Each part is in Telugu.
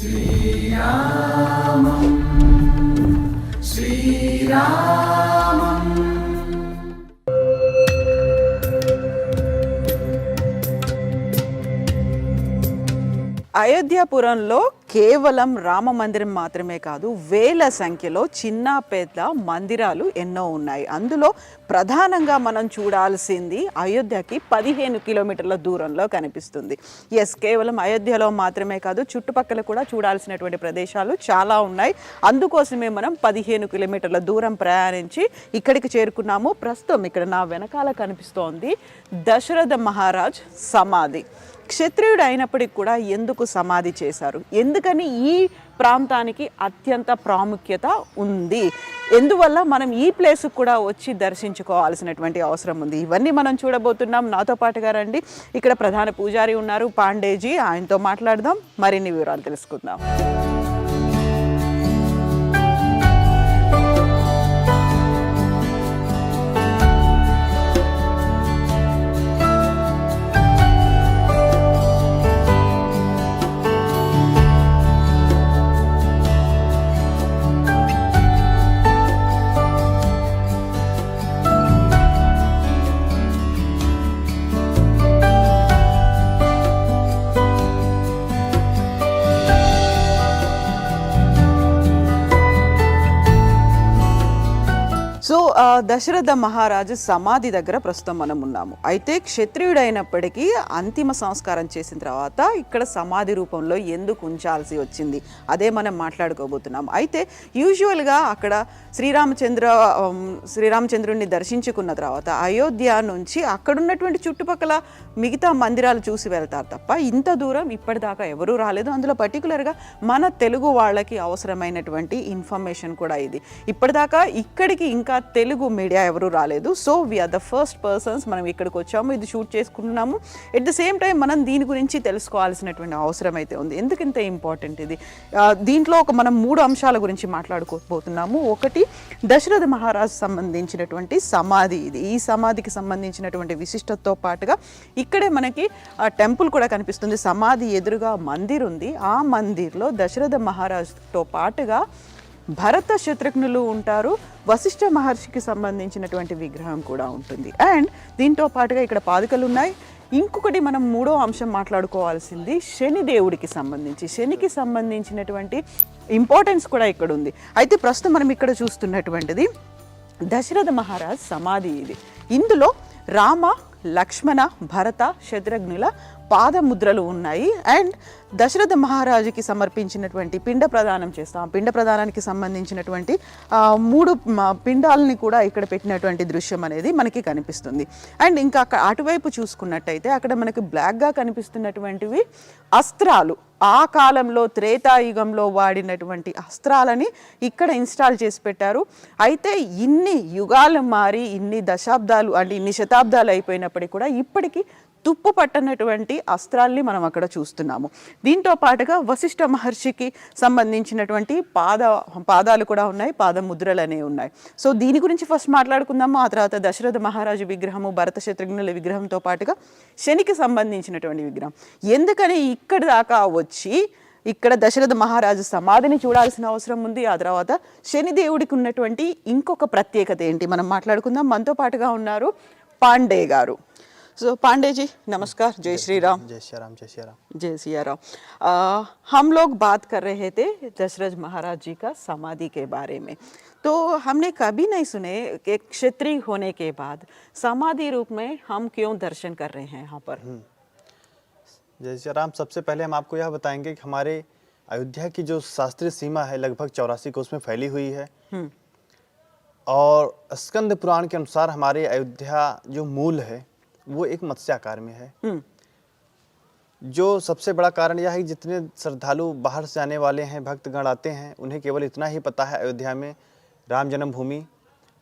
శ్రీరామం శ్రీరామం అయోధ్యాపురంలో కేవలం రామ మందిరం మాత్రమే కాదు, వేల సంఖ్యలో చిన్న పెద్ద మందిరాలు ఎన్నో ఉన్నాయి. అందులో ప్రధానంగా మనం చూడాల్సింది అయోధ్యకి 15 కిలోమీటర్ల దూరంలో కనిపిస్తుంది. కేవలం అయోధ్యలో మాత్రమే కాదు, చుట్టుపక్కల కూడా చూడాల్సినటువంటి ప్రదేశాలు చాలా ఉన్నాయి. అందుకోసమే మనం 15 కిలోమీటర్ల దూరం ప్రయాణించి ఇక్కడికి చేరుకున్నాము. ప్రస్తుతం ఇక్కడ నా వెనకాల కనిపిస్తోంది దశరథ మహారాజ్ సమాధి. క్షత్రియుడు అయినప్పటికి కూడా ఎందుకు సమాధి చేశారు, ఎందుకని ఈ ప్రాంతానికి అత్యంత ప్రాముఖ్యత ఉంది, ఎందువల్ల మనం ఈ ప్లేస్కి కూడా వచ్చి దర్శించుకోవాల్సినటువంటి అవసరం ఉంది, ఇవన్నీ మనం చూడబోతున్నాం. నాతో పాటుగా రండి. ఇక్కడ ప్రధాన పూజారి ఉన్నారు, పాండేజీ. ఆయనతో మాట్లాడదాం, మరిన్ని వివరాలు తెలుసుకుందాం. సో దశరథ మహారాజు సమాధి దగ్గర ప్రస్తుతం మనం ఉన్నాము. అయితే క్షత్రియుడైనప్పటికీ అంతిమ సంస్కారం చేసిన తర్వాత ఇక్కడ సమాధి రూపంలో ఎందుకు ఉంచాల్సి వచ్చింది, అదే మనం మాట్లాడుకోబోతున్నాము. అయితే యూజువల్గా అక్కడ శ్రీరామచంద్రుడిని దర్శించుకున్న తర్వాత అయోధ్య నుంచి అక్కడున్నటువంటి చుట్టుపక్కల మిగతా మందిరాలు చూసి వెళ్తారు తప్ప ఇంత దూరం ఇప్పటిదాకా ఎవరూ రాలేదు. అందులో పర్టికులర్గా మన తెలుగు వాళ్ళకి అవసరమైనటువంటి ఇన్ఫర్మేషన్ కూడా ఇది. ఇప్పటిదాకా ఇక్కడికి ఇంకా తెలుగు మీడియా ఎవరు రాలేదు. So we are the first persons. మనం ఇక్కడికి వచ్చాము, ఇది షూట్ చేసుకుంటున్నాము. ఎట్ ద సేమ్ టైం మనం దీని గురించి తెలుసుకోవాల్సినటువంటి అవసరం అయితే ఉంది. ఎందుకు ఇంత ఇంపార్టెంట్ ఇది? దీంట్లో మనం 3 అంశాల గురించి మాట్లాడుకోబోతున్నాము. ఒకటి, దశరథ మహారాజు సంబంధించినటువంటి సమాధి ఇది. ఈ సమాధికి సంబంధించినటువంటి విశిష్టతతో పాటుగా ఇక్కడే మనకి టెంపుల్ కూడా కనిపిస్తుంది. సమాధి ఎదురుగా మందిర్ ఉంది. ఆ మందిర్లో దశరథ మహారాజుతో పాటుగా భరత శత్రుఘ్నులు ఉంటారు. వశిష్ఠ మహర్షికి సంబంధించినటువంటి విగ్రహం కూడా ఉంటుంది. అండ్ దీంతో పాటుగా ఇక్కడ పాదుకలు ఉన్నాయి. ఇంకొకటి మనం 3వ అంశం మాట్లాడుకోవాల్సింది శనిదేవుడికి శనికి సంబంధించినటువంటి ఇంపార్టెన్స్ కూడా ఇక్కడ ఉంది. అయితే ప్రస్తుతం మనం ఇక్కడ చూస్తున్నటువంటిది దశరథ మహారాజ్ సమాధి ఇది. ఇందులో రామ, లక్ష్మణ, భరత, శత్రుఘ్నుల పాదముద్రలు ఉన్నాయి. అండ్ దశరథ మహారాజుకి సమర్పించినటువంటి పిండ ప్రదానం చేస్తాం. పిండ ప్రదానానికి సంబంధించినటువంటి 3 పిండాలని కూడా ఇక్కడ పెట్టినటువంటి దృశ్యం అనేది మనకి కనిపిస్తుంది. అండ్ ఇంకా అక్కడ అటువైపు చూసుకున్నట్టయితే అక్కడ మనకి బ్లాక్గా కనిపిస్తున్నటువంటివి అస్త్రాలు. ఆ కాలంలో త్రేతాయుగంలో వాడినటువంటి అస్త్రాలని ఇక్కడ ఇన్స్టాల్ చేసి పెట్టారు. అయితే ఇన్ని యుగాలు మారి ఇన్ని దశాబ్దాలు అంటే ఇన్ని శతాబ్దాలు అయిపోయినప్పటికీ కూడా ఇప్పటికీ తుప్పు పట్టనటువంటి అస్త్రాల్ని మనం అక్కడ చూస్తున్నాము. దీంతో పాటుగా వశిష్ఠ మహర్షికి సంబంధించినటువంటి పాదాలు కూడా ఉన్నాయి, పాదముద్రలు అనేవి ఉన్నాయి. సో దీని గురించి ఫస్ట్ మాట్లాడుకుందాము. ఆ తర్వాత దశరథ మహారాజు విగ్రహము, భరత శత్రుఘ్నుల విగ్రహంతో పాటుగా శనికి సంబంధించినటువంటి విగ్రహం. ఎందుకని ఇక్కడి దాకా వచ్చి ఇక్కడ దశరథ మహారాజు సమాధిని చూడాల్సిన అవసరం ఉంది. ఆ తర్వాత శనిదేవుడికి ఉన్నటువంటి ఇంకొక ప్రత్యేకత ఏంటి మనం మాట్లాడుకుందాం. మనతో పాటుగా ఉన్నారు పాండే గారు. So पांडे जी नमस्कार, जय श्री राम। जय श्री राम। जय श्री राम। जय सिया राम। हम लोग बात कर रहे थे दशरथ महाराज जी का समाधि के बारे में। तो हमने कभी नहीं सुने कि क्षत्रिय होने के बाद समाधि रूप में हम क्यों दर्शन कर रहे हैं यहाँ पर। जय श्री राम। सबसे पहले हम आपको यह बताएंगे कि हमारे अयोध्या की जो शास्त्रीय सीमा है लगभग 84 कोस में फैली हुई है। और स्कंद पुराण के अनुसार हमारे अयोध्या जो मूल है वो एक मत्स्य आकार में है। जो सबसे बड़ा कारण यह है कि जितने श्रद्धालु बाहर से आने वाले हैं, भक्तगण आते हैं, उन्हें केवल इतना ही पता है अयोध्या में राम जन्मभूमि,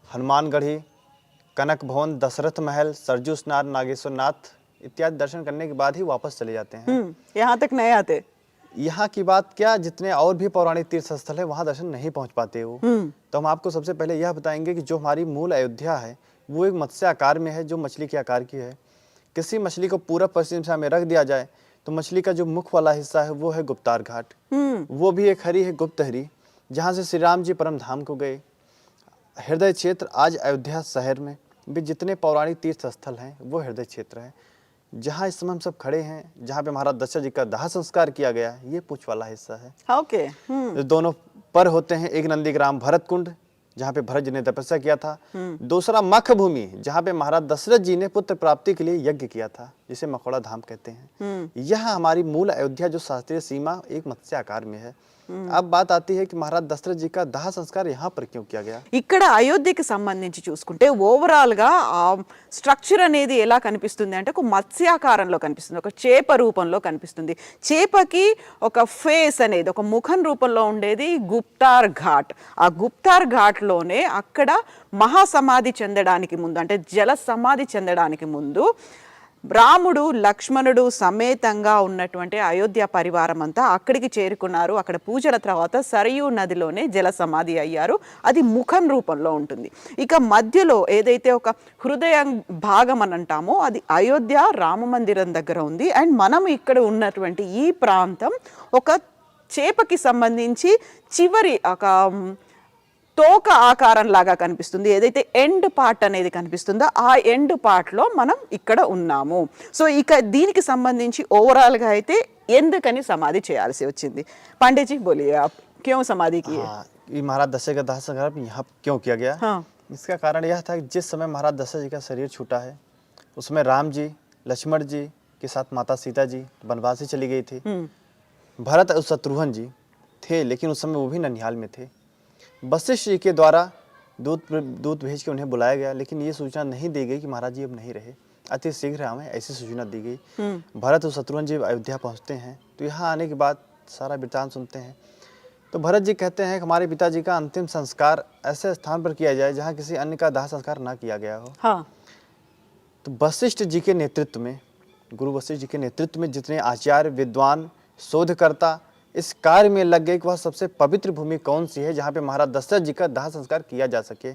हनुमानगढ़ी, कनक भवन, दशरथ महल, सरजू स्नान, नागेश्वर नाथ इत्यादि दर्शन करने के बाद ही वापस चले जाते हैं। यहाँ तक नहीं आते। यहाँ की बात क्या, जितने और भी पौराणिक तीर्थ स्थल है वहाँ दर्शन नहीं पहुँच पाते वो। तो हम आपको सबसे पहले यह बताएंगे कि जो हमारी मूल अयोध्या है वो एक मत्स्य आकार में है, जो मछली के आकार की है। किसी मछली को पूरब पश्चिम दिशा में रख दिया जाए तो मछली का जो मुख वाला हिस्सा है वो है गुप्तार घाट। वो भी एक हरी है गुप्तहरी, जहाँ से श्री राम जी परम धाम को गए। हृदय क्षेत्र आज अयोध्या शहर में भी जितने पौराणिक तीर्थ स्थल हैं वो हृदय क्षेत्र है। जहाँ इस समय हम सब खड़े हैं, जहाँ पे महाराज दशरथ जी का दाह संस्कार किया गया है, ये पूछ वाला हिस्सा है। ओके। जो दोनों पर होते हैं, एक नंदीग्राम भरत कुंड जहाँ पे भरत जी ने तपस्या किया था, दूसरा मख भूमि जहाँ पे महाराज दशरथ जी ने पुत्र प्राप्ति के लिए यज्ञ किया था, जिसे मखौड़ा धाम कहते हैं। यह हमारी मूल अयोध्या जो शास्त्रीय सीमा एक मत्स्य आकार में है। अब बात आती है कि महाराज दशरथ जी का दाह संस्कार यहाँ पर क्यों किया गया। ఇక్కడ అయోధ్యకి సంబంధించి చూసుకుంటే ఓవరాల్ గా ఆ స్ట్రక్చర్ అనేది ఎలా కనిపిస్తుంది అంటే ఒక మత్స్యాకారంలో కనిపిస్తుంది, ఒక చేప రూపంలో కనిపిస్తుంది. చేపకి ఒక ఫేస్ అనేది ఒక ముఖం రూపంలో ఉండేది గుప్తార్ ఘాట్. ఆ గుప్తార్ ఘాట్ లోనే అక్కడ మహాసమాధి చెందడానికి ముందు అంటే జల సమాధి చెందడానికి ముందు రాముడు లక్ష్మణుడు సమేతంగా ఉన్నటువంటి అయోధ్య పరివారం అంతా అక్కడికి చేరుకున్నారు. అక్కడ పూజల తర్వాత సరయూ నదిలోనే జల సమాధి అయ్యారు. అది ముఖం రూపంలో ఉంటుంది. ఇక మధ్యలో ఏదైతే ఒక హృదయ భాగం అని అంటామో అది అయోధ్య రామ మందిరం దగ్గర ఉంది. అండ్ మనం ఇక్కడ ఉన్నటువంటి ఈ ప్రాంతం ఒక చేపకి సంబంధించి చివరి ఒక తోక ఆకారం లాగా కనిపిస్తుంది. ఏదైతే ఎండ్ పార్ట్ అనేది కనిపిస్తుందో ఆ ఎండ్ పార్ట్లో మనం ఇక్కడ ఉన్నాము. సో ఇక దీనికి సంబంధించి ఓవరాల్గా అయితే ఎందుకని సమాధి చేయాల్సి వచ్చింది? పండిత్ जी बोलिए आप क्यों समाधि की? ये महाराज दशरथ का दाह संस्कार यहाँ क्यों किया गया? हाँ। इसका कारण यह था कि जिस समय महाराज दशरथ जी का शरीर छूटा है, उसमें राम जी लक्ष्मण जी के साथ माता सीता जी वनवास से चली गई थी। भरत और शत्रुघ्न जी थे, लेकिन उस समय वो भी ननिहाल में थे। वशिष्ठ जी के द्वारा दूत भेज के उन्हें बुलाया गया, लेकिन ये सूचना नहीं दी गई कि महाराज जी अब नहीं रहे, अति शीघ्र आवे, ऐसी सूचना दी गई। भरत और शत्रुघ्न जी अयोध्या पहुंचते हैं, तो यहाँ आने के बाद सारा वृत्तांत सुनते हैं। तो भरत जी कहते हैं कि हमारे पिताजी का अंतिम संस्कार ऐसे स्थान पर किया जाए जहाँ किसी अन्य का दाह संस्कार ना किया गया हो। हाँ। तो वशिष्ठ जी के नेतृत्व में, गुरु वशिष्ठ जी के नेतृत्व में जितने आचार्य विद्वान शोधकर्ता इस कार्य में लग गए कि वह सबसे पवित्र भूमि कौन सी है जहाँ पे महाराज दशरथ जी का दाह संस्कार किया जा सके।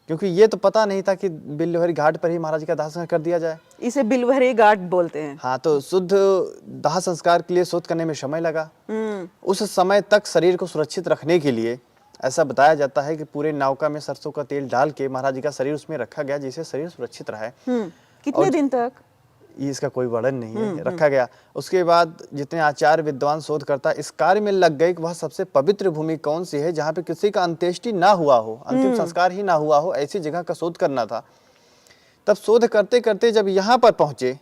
क्योंकि ये तो पता नहीं था कि बिल्वहरी घाट पर ही महाराज जी का दाह संस्कार कर दिया जाए। इसे बिल्वहरी घाट बोलते हैं। हाँ, तो शुद्ध दाह संस्कार के लिए शोध करने में समय लगा। उस समय तक शरीर को सुरक्षित रखने के लिए ऐसा बताया जाता है कि पूरे नौका में सरसों का तेल डाल के महाराज जी का शरीर उसमें रखा गया, जिससे शरीर सुरक्षित रहे। कितने दिन तक? ये इसका कोई वर्णन नहीं है, रखा गया। उसके बाद जितने आचार्य विद्वान शोधकर्ता इस कार्य में लग गए कि वह सबसे पवित्र भूमि कौन सी है जहाँ पे किसी का अंत्येष्टि ना हुआ हो, अंतिम संस्कार ही ना हुआ हो, ऐसी जगह का शोध करना था। तब शोध करते करते जब यहाँ पर पहुंचे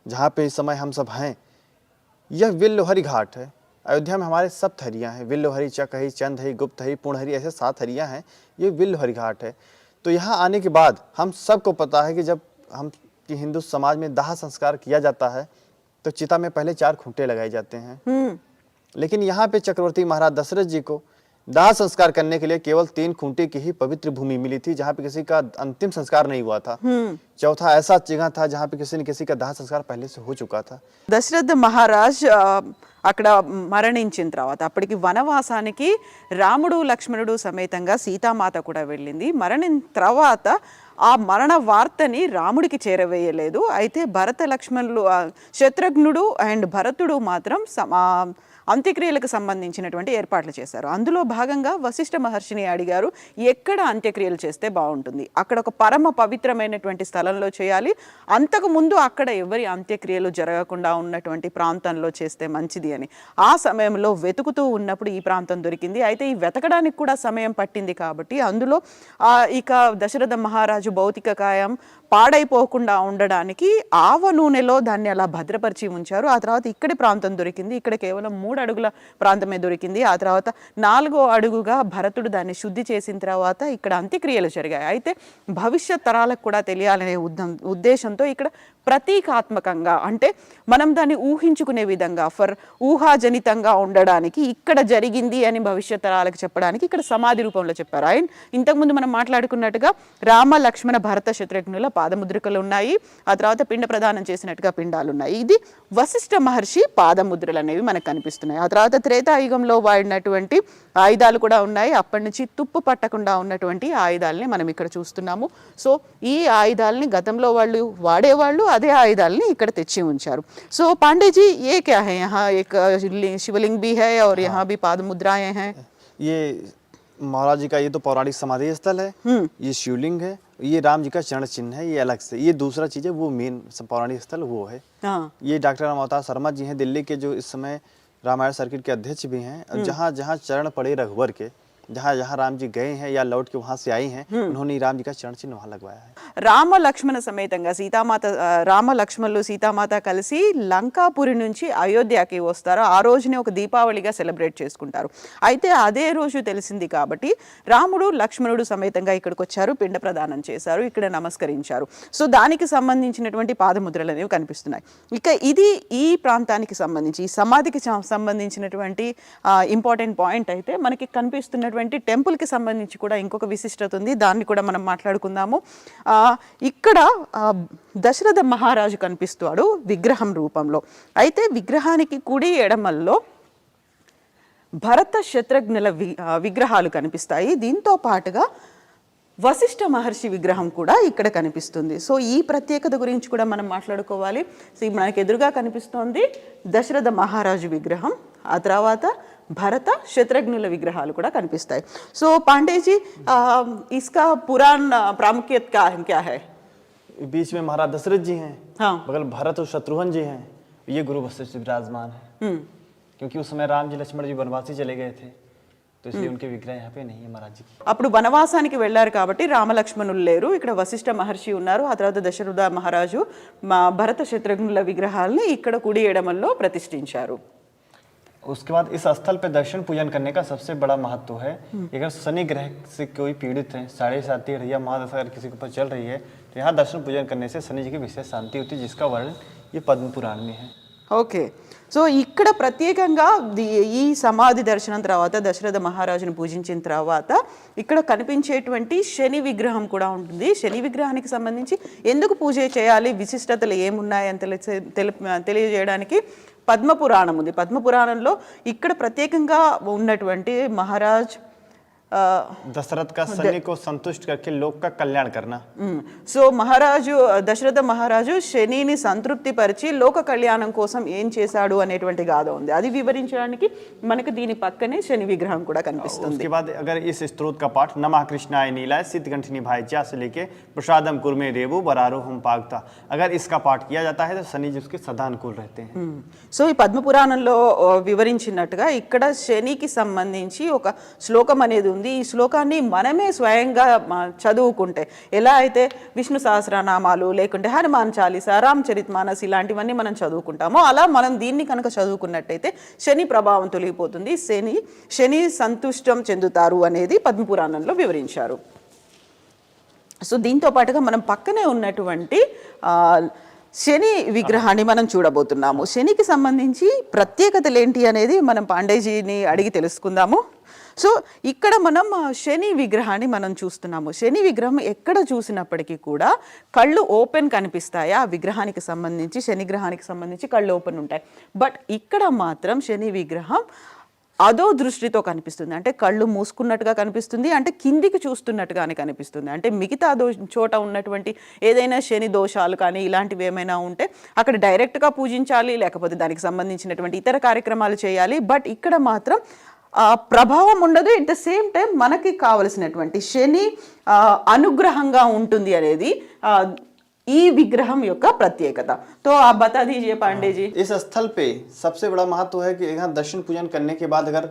जहाँ पे इस समय हम सब हैं, यह विल्लहरी घाट है। अयोध्या में हमारे सब हरियाँ हैं, विल्लहरी, चकहरी, चंदहरी, गुप्तहरी, पूर्णहरी, ऐसे 7 हरियाँ हैं। ये विल्लहरी घाट है। तो यहाँ आने के बाद हम सबको पता है कि जब हम कि हिंदू समाज में दाह संस्कार किया जाता है तो चिता में पहले 4 खूंटे लगाए जाते हैं। लेकिन यहाँ पे चक्रवर्ती महाराज दशरथ जी को दाह संस्कार करने के लिए केवल 3 खूंटे की ही पवित्र भूमि मिली थी, जहाँ पे किसी का अंतिम संस्कार नहीं हुआ था। चौथा ऐसा जगह था जहाँ पे किसी न किसी का दाह संस्कार पहले से हो चुका था। దశరథ మహారాజ్ అక్కడ మరణించిన తర్వాత అప్పటికి వనవాసానికి రాముడు లక్ష్మణుడు సమేతంగా సీతామాత కూడా వెళ్ళింది. మరణించిన తర్వాత ఆ మరణ వార్తని రాముడికి చేరవేయలేదు. అయితే భరత లక్ష్మణులు శత్రుఘ్నుడు అండ్ భరతుడు మాత్రం అంత్యక్రియలకు సంబంధించినటువంటి ఏర్పాట్లు చేశారు. అందులో భాగంగా వశిష్ఠ మహర్షిని అడిగారు, ఎక్కడ అంత్యక్రియలు చేస్తే బాగుంటుంది, అక్కడ ఒక పరమ పవిత్రమైనటువంటి స్థలంలో చేయాలి, అంతకు ముందు అక్కడ ఎవరి అంత్యక్రియలు జరగకుండా ఉన్నటువంటి ప్రాంతంలో చేస్తే మంచిది అని. ఆ సమయంలో వెతుకుతూ ఉన్నప్పుడు ఈ ప్రాంతం దొరికింది. అయితే ఈ వెతకడానికి కూడా సమయం పట్టింది కాబట్టి అందులో ఇక దశరథ మహారాజు భౌతిక కాయం పాడైపోకుండా ఉండడానికి ఆవ నూనెలో దాన్ని అలా భద్రపరిచి ఉంచారు. ఆ తర్వాత ఇక్కడి ప్రాంతం దొరికింది. ఇక్కడ కేవలం 3 అడుగుల ప్రాంతమే దొరికింది. ఆ తర్వాత 4వ అడుగుగా భరతుడు దాన్ని శుద్ధి చేసిన తర్వాత ఇక్కడ అంత్యక్రియలు జరిగాయి. అయితే భవిష్యత్ తరాలకు కూడా తెలియాలనే ఉద్దేశంతో ఇక్కడ ప్రతీకాత్మకంగా అంటే మనం దాన్ని ఊహించుకునే విధంగా ఊహాజనితంగా ఉండడానికి ఇక్కడ జరిగింది అని భవిష్యత్ తరాలకు చెప్పడానికి ఇక్కడ సమాధి రూపంలో చెప్పారు. అండ్ ఇంతకుముందు మనం మాట్లాడుకున్నట్టుగా రామ లక్ష్మణ భరత శత్రుఘ్నుల పాదముద్రికలు ఉన్నాయి. ఆ తర్వాత పిండ ప్రదానం చేసినట్టుగా పిండాలు ఉన్నాయి. ఇది వశిష్ఠ మహర్షి పాదముద్రలు అనేవి మనకు కనిపిస్తున్నాయి. ఆ తర్వాత త్రేతాయుగంలో వాడినటువంటి ఆయుధాలు కూడా ఉన్నాయి. అప్పటి నుంచి తుప్పు పట్టకుండా ఉన్నటువంటి ఆయుధాలని మనం ఇక్కడ చూస్తున్నాము. సో ఈ ఆయుధాలని గతంలో వాళ్ళు వాడేవాళ్ళు, అదే ఆయుధాలని ఇక్కడ తెచ్చి ఉంచారు. సో పాండేజీ ये क्या है यहाँ एक शिवलिंग भी है और यहाँ भी पाद मुद्राएं हैं. ये महाराज जी का ये तो पौराणिक समाधि स्थल है, ये शिवलिंग है, ये राम जी का चरण चिन्ह है, ये अलग से, ये दूसरा चीज है, वो मेन पौराणिक स्थल वो है. हाँ. ये डॉक्टर राम अवतार शर्मा जी हैं, दिल्ली के जो इस समय रामायण सर्किट के अध्यक्ष भी हैं. जहाँ जहाँ चरण पड़े रघुवर के, जहाँ जहाँ राम जी गए हैं या लौट के वहां से आई हैं, उन्होंने राम जी का चरण चिन्ह वहां लगवाया है. రామ లక్ష్మణ సమేతంగా సీతామాత రామ లక్ష్మణులు సీతామాత కలిసి లంకాపురి నుంచి అయోధ్యకి వస్తారు. ఆ రోజునే ఒక దీపావళిగా సెలబ్రేట్ చేసుకుంటారు. అయితే అదే రోజు తెలిసింది కాబట్టి రాముడు లక్ష్మణుడు సమేతంగా ఇక్కడికి వచ్చారు, పిండ ప్రదానం చేశారు, ఇక్కడ నమస్కరించారు. సో దానికి సంబంధించినటువంటి పాదముద్రలు అనేవి కనిపిస్తున్నాయి. ఇక ఇది ఈ ప్రాంతానికి సంబంధించి ఈ సమాధికి సంబంధించినటువంటి ఇంపార్టెంట్ పాయింట్. అయితే మనకి కనిపిస్తున్నటువంటి టెంపుల్కి సంబంధించి కూడా ఇంకొక విశిష్టత ఉంది, దాన్ని కూడా మనం మాట్లాడుకుందాము. ఇక్కడ దశరథ మహారాజు కనిపిస్తాడు విగ్రహం రూపంలో. అయితే విగ్రహానికి కుడి ఎడమల్లో భరత శత్రుఘ్నుల విగ్రహాలు కనిపిస్తాయి. దీంతో పాటుగా వశిష్ఠ మహర్షి విగ్రహం కూడా ఇక్కడ కనిపిస్తుంది. సో ఈ ప్రత్యేకత గురించి కూడా మనం మాట్లాడుకోవాలి. సో మనకు ఎదురుగా కనిపిస్తోంది దశరథ మహారాజు విగ్రహం, ఆ తర్వాత భరత శత్రుఘ్నుల విగ్రహాలు కూడా కనిపిస్తాయి. సో పాండేజీ इसका पुराण प्रामुख्यत क्या है? बीच में महाराज दशरथ जी हैं, हाँ. बगल भरत और शत्रुघ्न जी हैं, ये गुरु वशिष्ठ विराजमान है. क्योंकि उस समय राम जी लक्ष्मण जी वनवासी चले गए थे, तो इसलिए उनके विग्रह यहाँ पे नहीं है महाराज जी. అప్పుడు వనవాసానికి వెళ్ళారు కాబట్టి రామలక్ష్మణులు లేరు, ఇక్కడ వశిష్ఠ మహర్షి ఉన్నారు. ఆ తర్వాత దశరథ మహారాజు భరత శత్రుఘ్నుల విగ్రహాలని ఇక్కడ కుడి ఎడమల్లో ప్రతిష్ఠించారు. उसके बाद इस स्थल पे दर्शन पूजन करने का सबसे बड़ा महत्व है. अगर शनि ग्रह से कोई पीड़ित है, 7.5 या महादशा अगर किसी के ऊपर चल रही है, तो यहाँ दर्शन पूजन करने से शनि जी की विशेष शांति होती है, जिसका वर्णन ये पद्म पुराण में है. ఓకే. సో ఇక్కడ ప్రత్యేకంగా ఈ సమాధి దర్శనం తర్వాత దశరథ మహారాజును పూజించిన తర్వాత ఇక్కడ కనిపించేటువంటి శని విగ్రహం కూడా ఉంటుంది. శని విగ్రహానికి సంబంధించి ఎందుకు పూజ చేయాలి, విశిష్టతలు ఏమున్నాయని తెలియజేయడానికి పద్మపురాణం ఉంది. పద్మపురాణంలో ఇక్కడ ప్రత్యేకంగా ఉన్నటువంటి మహారాజ్ दशरथ का शनि को संतुष्ट करके लोक का कल्याण करना. సో మహారాజు దశరథ మహారాజు శనిని సంతృప్తి పరిచి లోక కళ్యాణం కోసం ఏం చేశాడు అనేటువంటి గాథ ఉంది. అది వివరించడానికి మనకు దీని పక్కనే శని విగ్రహం కూడా కనిపిస్తుంది. उसके बाद अगर इस स्तोत्र का पाठ नमः कृष्णाय नीलाय सिद्धगंठिनी भाईचा से लेके प्रसादम कुर्मे रेवु बरारो हम पागता, अगर इसका पाठ किया जाता है तो शनि जी उसके सदा अनुकूल रहते हैं. సో ఈ పద్మపురాణంలో వివరించినట్టుగా ఇక్కడ శనికి సంబంధించి ఒక శ్లోకం అనేది ఉంది. ఈ శ్లోకాన్ని మనమే స్వయంగా చదువుకుంటే, ఎలా అయితే విష్ణు సహస్రనామాలు లేకుంటే హనుమాన్ చాలీసా, రామచరిత్ మానస్ ఇలాంటివన్నీ మనం చదువుకుంటామో, అలా మనం దీన్ని కనుక చదువుకున్నట్టయితే శని ప్రభావం తొలగిపోతుంది, శని సంతుష్టం చెందుతారు అనేది పద్మపురాణంలో వివరించారు. సో దీంతో పాటుగా మనం పక్కనే ఉన్నటువంటి శని విగ్రహాన్ని మనం చూడబోతున్నాము. శనికి సంబంధించి ప్రత్యేకతలు ఏంటి అనేది మనం పాండేజీని అడిగి తెలుసుకుందాము. సో ఇక్కడ మనం శని విగ్రహాన్ని మనం చూస్తున్నాము. శని విగ్రహం ఎక్కడ చూసినప్పటికీ కూడా కళ్ళు ఓపెన్ కనిపిస్తాయి. ఆ విగ్రహానికి సంబంధించి శని గ్రహానికి సంబంధించి కళ్ళు ఓపెన్ ఉంటాయి. బట్ ఇక్కడ మాత్రం శని విగ్రహం అదో దృష్టితో కనిపిస్తుంది. అంటే కళ్ళు మూసుకున్నట్టుగా కనిపిస్తుంది, అంటే కిందికి చూస్తున్నట్టుగానే కనిపిస్తుంది. అంటే మిగతా చోట ఉన్నటువంటి ఏదైనా శని దోషాలు కానీ ఇలాంటివి ఏమైనా ఉంటే అక్కడ డైరెక్ట్గా పూజించాలి, లేకపోతే దానికి సంబంధించినటువంటి ఇతర కార్యక్రమాలు చేయాలి. బట్ ఇక్కడ మాత్రం ప్రభావం ఉండదు. ఎట్ ద సేమ్ టైం మనకి కావలసినటువంటి శని అనుగ్రహంగా ఉంటుంది అనేది ఈ విగ్రహం యొక్క ప్రత్యేకత. तो आप बता दीजिए पांडे जी. इस स्थल पे सबसे बड़ा महत्व है कि यहाँ दर्शन पूजन करने के बाद अगर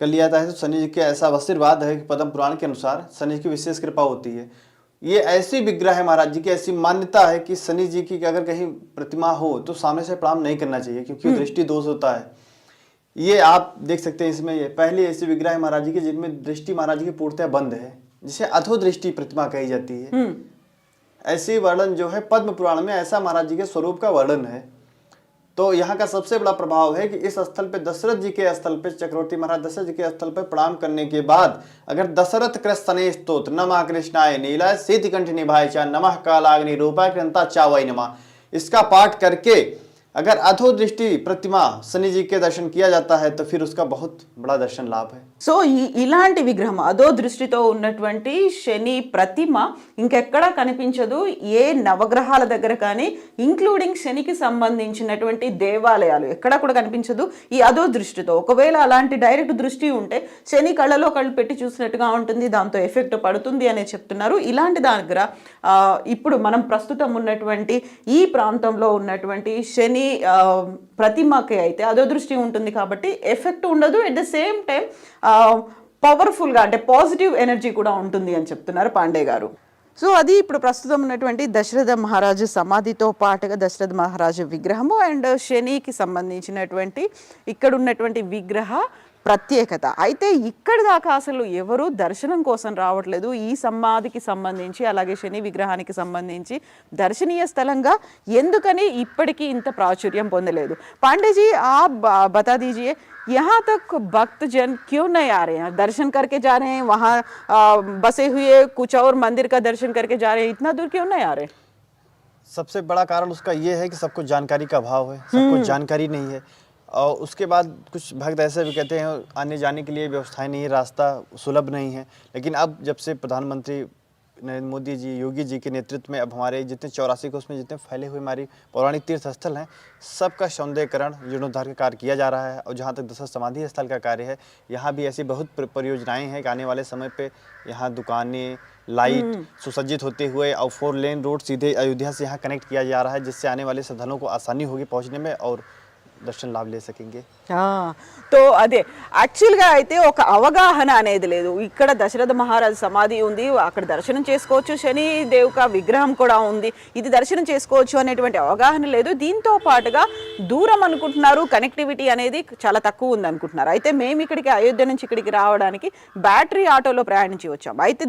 कर लिया जाता है तो शनि जी के ऐसा आशीर्वाद है कि पद्म पुराण के अनुसार शनि जी की विशेष कृपा होती है. ये ऐसी विग्रह है महाराज जी की, ऐसी मान्यता है कि शनि जी की अगर कहीं प्रतिमा हो तो सामने से प्रणाम नहीं करना चाहिए, क्योंकि दृष्टि दोष होता है. ये आप देख सकते हैं. इसमें ये पहली ऐसी विग्रह है महाराज जी की जिनमें दृष्टि महाराज जी की पूर्णतः बंद है, जिसे अधो दृष्टि प्रतिमा कही जाती है. ऐसी वर्णन जो है पद्म पुराण में ऐसा महाराज जी के स्वरूप का वर्णन है. तो यहाँ का सबसे बड़ा प्रभाव है कि इस स्थल पे दशरथ जी के स्थल पे चक्रवर्ती महाराज दशरथ जी के स्थल पे प्रणाम करने के बाद अगर दशरथ कृष्ण स्तोत्र नमः कृष्णाय नीलाय सिद्धगंठिनी भाईचा नमः कालाग्नि रूपाय कृंता चावै नमः, इसका पाठ करके अगर अधो दृष्टि प्रतिमा शनि जी के दर्शन किया जाता है तो फिर उसका बहुत बड़ा दर्शन लाभ है। సో ఇలాంటి విగ్రహం అదో దృష్టితో ఉన్నటువంటి శని ప్రతిమ ఇంకెక్కడా కనిపించదు ఏ నవగ్రహాల దగ్గర కానీ, ఇంక్లూడింగ్ శనికి సంబంధించినటువంటి దేవాలయాలు ఎక్కడా కూడా కనిపించదు ఈ అదో దృష్టితో. ఒకవేళ అలాంటి డైరెక్ట్ దృష్టి ఉంటే శని కళ్ళలో కళ్ళు పెట్టి చూసినట్టుగా ఉంటుంది, దాంతో ఎఫెక్ట్ పడుతుంది అనే చెప్తున్నారు. ఇలాంటి దగ్గర ఇప్పుడు మనం ప్రస్తుతం ఉన్నటువంటి ఈ ప్రాంతంలో ఉన్నటువంటి శని ప్రతిమకి అయితే అదో దృష్టి ఉంటుంది కాబట్టి ఎఫెక్ట్ ఉండదు. ఎట్ ద సేమ్ టైం పవర్ఫుల్గా అంటే పాజిటివ్ ఎనర్జీ కూడా ఉంటుంది అని చెప్తున్నారు పాండే గారు. సో అది ఇప్పుడు ప్రస్తుతం ఉన్నటువంటి దశరథ మహారాజు సమాధితో పాటుగా దశరథ మహారాజు విగ్రహము అండ్ శనికి సంబంధించినటువంటి ఇక్కడ ఉన్నటువంటి విగ్రహ ప్రత్యేకత. అయితే ఇక్కడి దాకా అసలు ఎవరు దర్శనం కోసం రావట్లేదు. ఈ సమాధికి సంబంధించి అలాగే శని విగ్రహానికి సంబంధించి దర్శనీయ స్థలంగా ఎందుకని ఇప్పటికీ ఇంత ప్రాచుర్యం పొందలేదు? पांडे आप बता दीजिए यहाँ तक भक्तजन क्यों नहीं आ रहे हैं? दर्शन करके जा रहे हैं, वहाँ बसे हुए कुछ और मंदिर का दर्शन करके जा रहे हैं, इतना दूर क्यों नहीं आ रहे? सबसे बड़ा कारण उसका ये है कि सबको जानकारी का अभाव है, सबको जानकारी नहीं है। और उसके बाद कुछ भक्त ऐसे भी कहते हैं आने जाने के लिए व्यवस्थाएं नहीं है, रास्ता सुलभ नहीं है। लेकिन अब जब से प्रधानमंत्री नरेंद्र मोदी जी, योगी जी के नेतृत्व में अब हमारे जितने 84 कोस में जितने फैले हुए हमारी पौराणिक तीर्थ स्थल हैं, सबका सौंदर्यकरण जीर्णोद्धार का कार्य किया जा रहा है। और जहाँ तक दशरथ समाधि स्थल का कार्य है, यहाँ भी ऐसी बहुत परियोजनाएं हैं कि आने वाले समय पे यहाँ दुकानें, लाइट सुसज्जित होते हुए और 4 लेन रोड सीधे अयोध्या से यहाँ कनेक्ट किया जा रहा है, जिससे आने वाले श्रद्धालुओं को आसानी होगी पहुँचने में और దర్శన లాభ లే సకేంగే. తో అదే యాక్చువల్గా అయితే ఒక అవగాహన అనేది లేదు. ఇక్కడ దశరథ మహారాజు సమాధి ఉంది, అక్కడ దర్శనం చేసుకోవచ్చు, శని దేవుక విగ్రహం కూడా ఉంది, ఇది దర్శనం చేసుకోవచ్చు అనేటువంటి అవగాహన లేదు. దీంతో పాటుగా దూరం అనుకుంటున్నారు, కనెక్టివిటీ అనేది చాలా తక్కువ ఉంది అనుకుంటున్నారు. అయితే మేము ఇక్కడికి అయోధ్య నుంచి ఇక్కడికి రావడానికి బ్యాటరీ ఆటోలో ప్రయాణించి వచ్చాం. అయితే